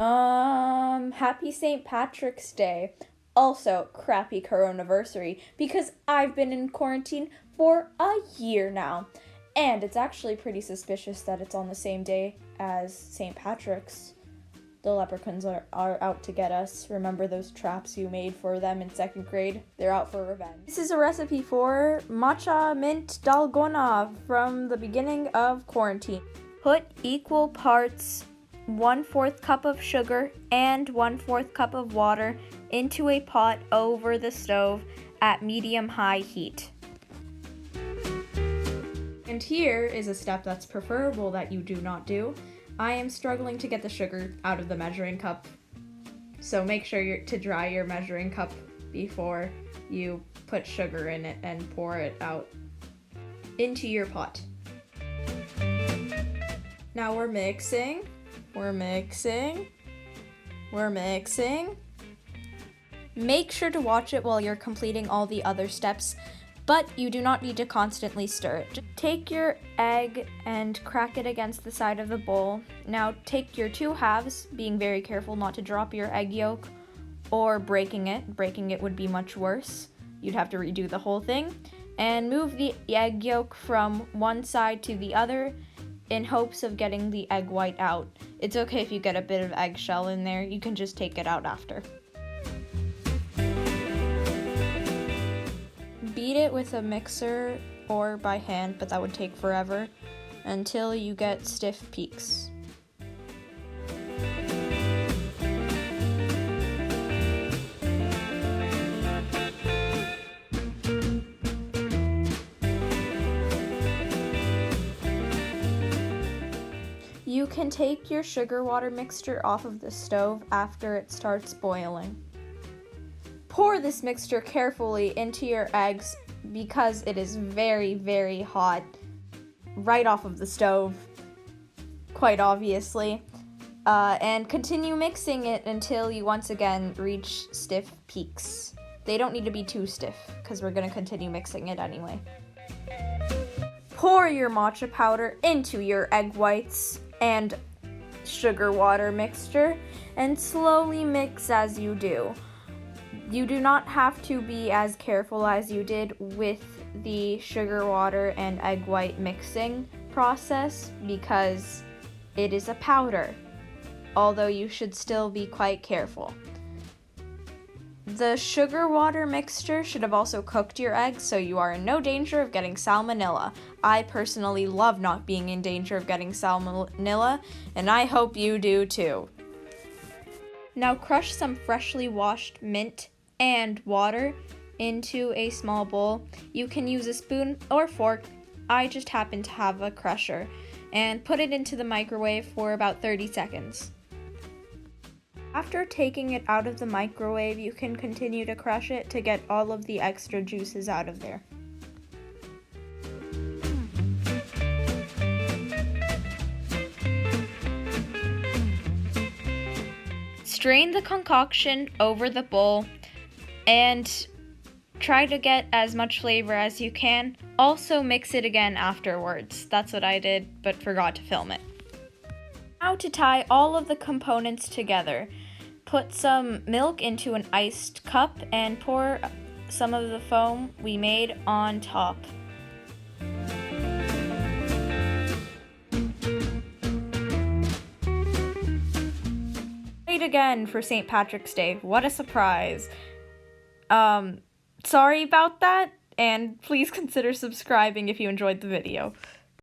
Happy St. Patrick's Day. Also, crappy coronaversary, because I've been in quarantine for a year now. And it's actually pretty suspicious that it's on the same day as St. Patrick's. The leprechauns are out to get us. Remember those traps you made for them in 2nd grade? They're out for revenge. This is a recipe for matcha mint dalgona from the beginning of quarantine. Put equal parts 1/4 cup of sugar and 1/4 cup of water into a pot over the stove at medium-high heat. And here is a step that's preferable that you do not do. I am struggling to get the sugar out of the measuring cup, so make sure to dry your measuring cup before you put sugar in it and pour it out into your pot. Now we're mixing. Make sure to watch it while you're completing all the other steps, but you do not need to constantly stir it. Just take your egg and crack it against the side of the bowl. Now take your 2 halves, being very careful not to drop your egg yolk or breaking it. Breaking it would be much worse. You'd have to redo the whole thing. And move the egg yolk from one side to the other in hopes of getting the egg white out. It's okay if you get a bit of eggshell in there, you can just take it out after. Beat it with a mixer or by hand, but that would take forever, until you get stiff peaks. You can take your sugar water mixture off of the stove after it starts boiling. Pour this mixture carefully into your eggs because it is very, very hot right off of the stove, quite obviously, and continue mixing it until you once again reach stiff peaks. They don't need to be too stiff because we're going to continue mixing it anyway. Pour your matcha powder into your egg whites and sugar water mixture and slowly mix as you do. You do not have to be as careful as you did with the sugar water and egg white mixing process because it is a powder, although you should still be quite careful. The sugar water mixture should have also cooked your eggs, so you are in no danger of getting salmonella. I personally love not being in danger of getting salmonella, and I hope you do too. Now crush some freshly washed mint and water into a small bowl. You can use a spoon or fork. I just happen to have a crusher. And put it into the microwave for about 30 seconds. After taking it out of the microwave, you can continue to crush it to get all of the extra juices out of there. Strain the concoction over the bowl and try to get as much flavor as you can. Also mix it again afterwards. That's what I did, but forgot to film it. Now to tie all of the components together. Put some milk into an iced cup and pour some of the foam we made on top. Wait again for St. Patrick's Day. What a surprise. Sorry about that, and please consider subscribing if you enjoyed the video.